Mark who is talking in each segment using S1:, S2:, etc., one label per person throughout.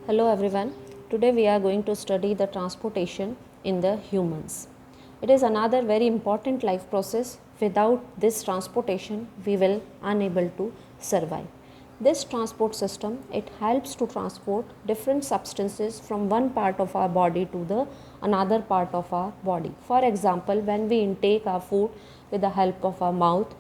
S1: Hello everyone. Today we are going to study the transportation in the humans. It is another very important life process. Without this transportation, we will unable to survive. This transport system, it helps to transport different substances from one part of our body to the another part of our body. For example, when we intake our food with the help of our mouth,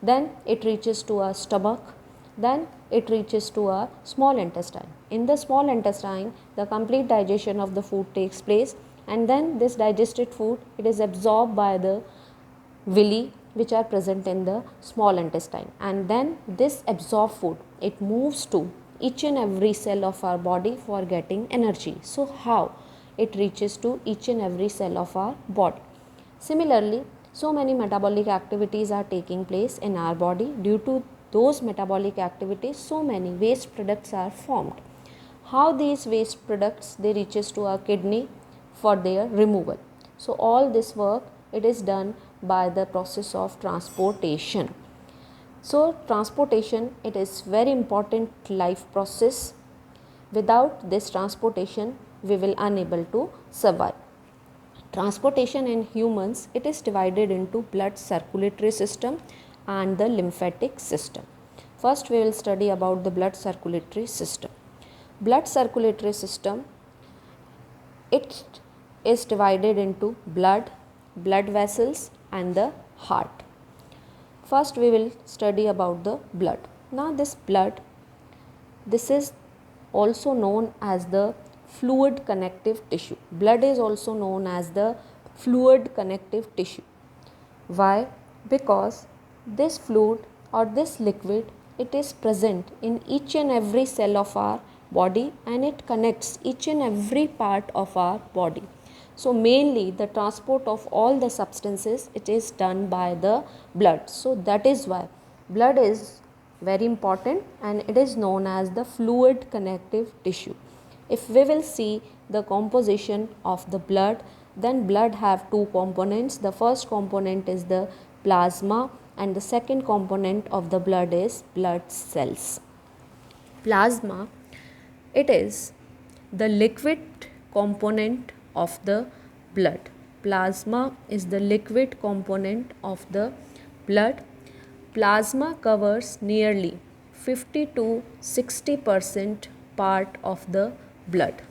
S1: then it reaches to our stomach, then it reaches to our small intestine. In the small intestine, the complete digestion of the food takes place, and then this digested food, it is absorbed by the villi which are present in the small intestine, and then this absorbed food, it moves to each and every cell of our body for getting energy. So how it reaches to each and every cell of our body? Similarly, so many metabolic activities are taking place in our body. Due to those metabolic activities, so many waste products are formed. How these waste products they reaches to our kidney for their removal? So all this work, it is done by the process of transportation. So transportation, it is very important life process. Without this transportation, we will unable to survive. Transportation in humans, it is divided into blood circulatory system and the lymphatic system. First we will study about the blood circulatory system. Blood circulatory system, it is divided into blood, blood vessels and the heart. First we will study about the blood. Now this blood, this is also known as the fluid connective tissue. Blood is also known as the fluid connective tissue. Why? Because this fluid or this liquid, it is present in each and every cell of our body, and it connects each and every part of our body. So mainly the transport of all the substances, it is done by the blood. So that is why blood is very important and it is known as the fluid connective tissue. If we will see the composition of the blood, then blood have two components. The first component is the plasma and the second component of the blood is blood cells. Plasma, it is the liquid component of the blood. Plasma is the liquid component of the blood. Plasma covers nearly 50 to 60% part of the blood.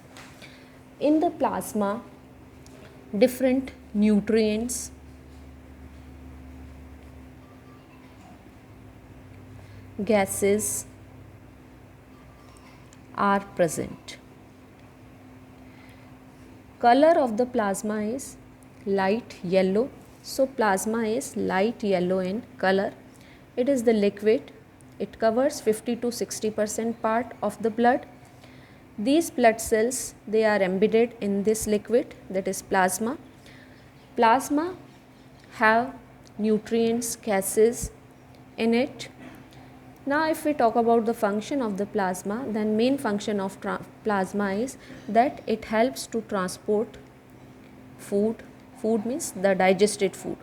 S1: In the plasma, different nutrients, gases are present. Color of the plasma is light yellow. So plasma is light yellow in color. It is the liquid. It covers 50 to 60% part of the blood. These blood cells, they are embedded in this liquid, that is plasma. Plasma have nutrients, gases in it. Now if we talk about the function of the plasma, then main function of plasma is that it helps to transport food. Food means the digested food.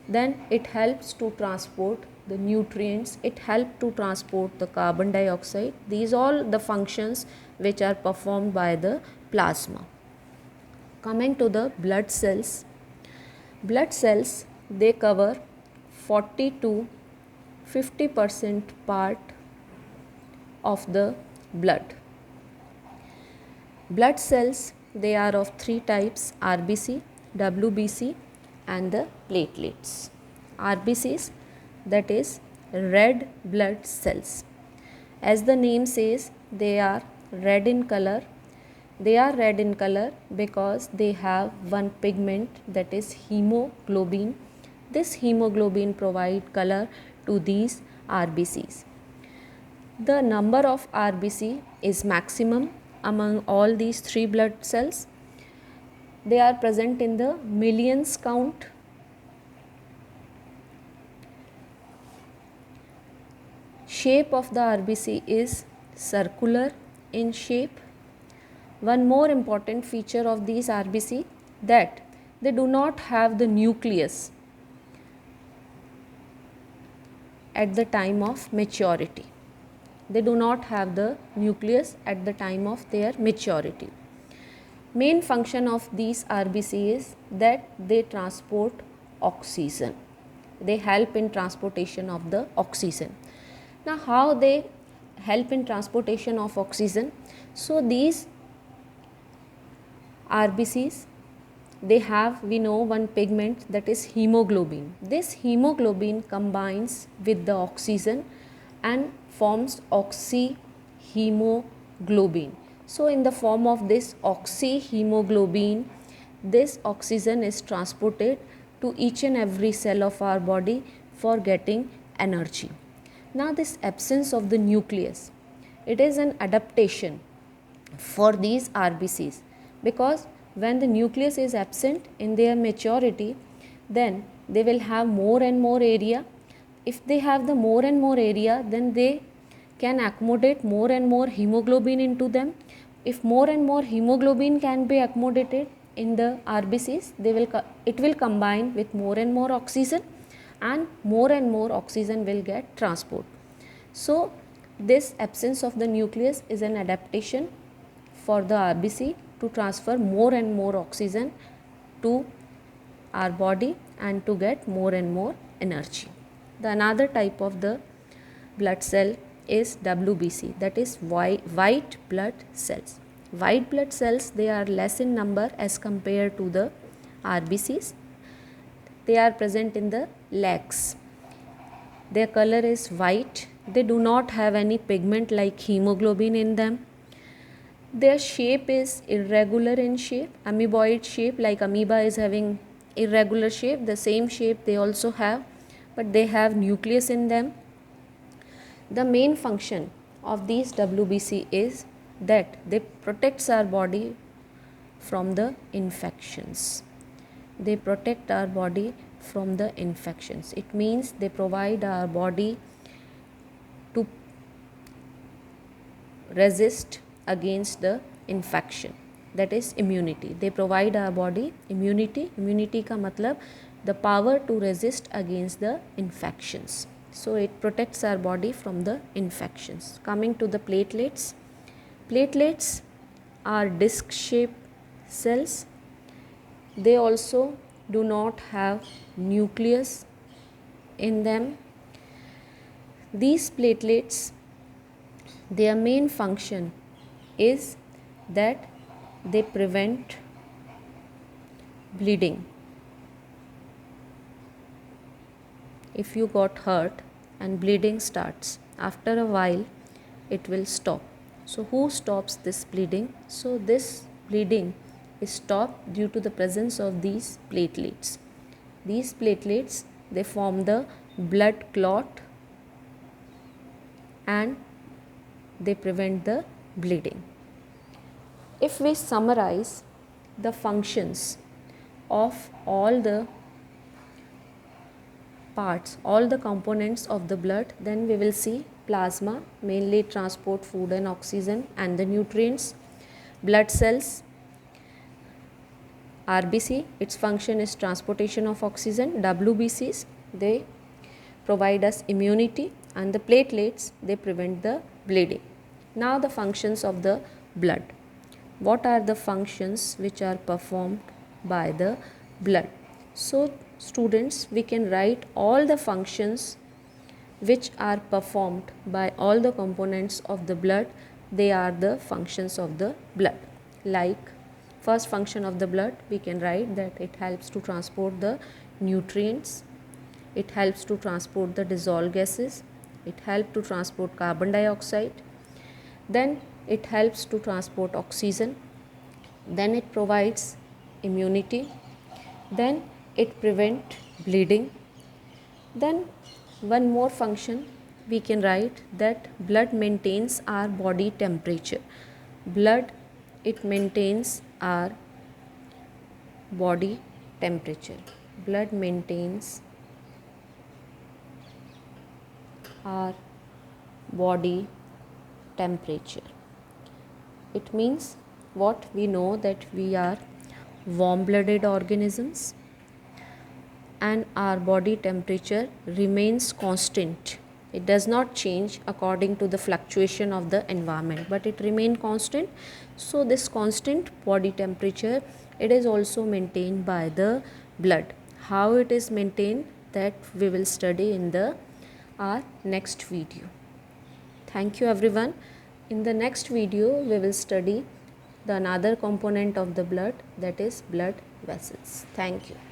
S1: Then it helps to transport the nutrients, it helps to transport the carbon dioxide. These all the functions which are performed by the plasma. Coming to the blood cells, they cover 40 to 50% part of the blood. Blood cells, they are of three types: RBC, WBC and the platelets. RBCs, that is red blood cells. As the name says, they are red in color. They are red in color because they have one pigment, that is hemoglobin. This hemoglobin provide color to these RBCs. The number of RBC is maximum among all these three blood cells. They are present in the millions count. Shape of the RBC is circular in shape. One more important feature of these RBC, that they do not have the nucleus at the time of maturity. They do not have the nucleus at the time of their maturity. Main function of these RBC is that they transport oxygen. They help in transportation of the oxygen. Now, how they help in transportation of oxygen? So, these RBCs, they have, we know, one pigment, that is hemoglobin. This hemoglobin combines with the oxygen and forms oxyhemoglobin. So, in the form of this oxyhemoglobin, this oxygen is transported to each and every cell of our body for getting energy. Now, this absence of the nucleus, it is an adaptation for these RBCs, because when the nucleus is absent in their maturity, then they will have more and more area. If they have the more and more area, then they can accommodate more and more hemoglobin into them. If more and more hemoglobin can be accommodated in the RBCs, it will combine with more and more oxygen, and more oxygen will get transport. So, this absence of the nucleus is an adaptation for the RBC to transfer more and more oxygen to our body and to get more and more energy. The another type of the blood cell is WBC, that is white blood cells. White blood cells, they are less in number as compared to the RBCs. They are present in the legs. Their color is white. They do not have any pigment like hemoglobin in them. Their shape is irregular in shape, amoeboid shape, like amoeba is having irregular shape, the same shape they also have, but they have nucleus in them. The main function of these WBC is that they protects our body from the infections. They protect our body from the infections. It means they provide our body to resist against the infection, that is immunity. They provide our body immunity. Immunity ka matlab the power to resist against the infections. So, it protects our body from the infections. Coming to the platelets. Platelets are disc shaped cells. They also do not have nucleus in them. These platelets, their main function is that they prevent bleeding. If you got hurt and bleeding starts, after a while it will stop. So, who stops this bleeding? So, this bleeding is stopped due to the presence of these platelets. These platelets, they form the blood clot and they prevent the bleeding. If we summarize the functions of all the parts, all the components of the blood, then we will see plasma, mainly transport food and oxygen and the nutrients. Blood cells, RBC, its function is transportation of oxygen. WBCs, they provide us immunity, and the platelets, they prevent the bleeding. Now, the functions of the blood. What are the functions which are performed by the blood? So, students, we can write all the functions which are performed by all the components of the blood. They are the functions of the blood. Like, first function of the blood, we can write that it helps to transport the nutrients, it helps to transport the dissolved gases, it helps to transport carbon dioxide, then it helps to transport oxygen, then it provides immunity, then it prevents bleeding. Then one more function we can write, that blood maintains our body temperature. Blood, it maintains our body temperature. Blood maintains our body temperature. It means what? We know that we are warm-blooded organisms and our body temperature remains constant It does not change according to the fluctuation of the environment, but it remain constant. So this constant body temperature, it is also maintained by the blood. How it is maintained, that we will study in the our next video. Thank you everyone. In the next video we will study the another component of the blood, that is blood vessels. Thank you.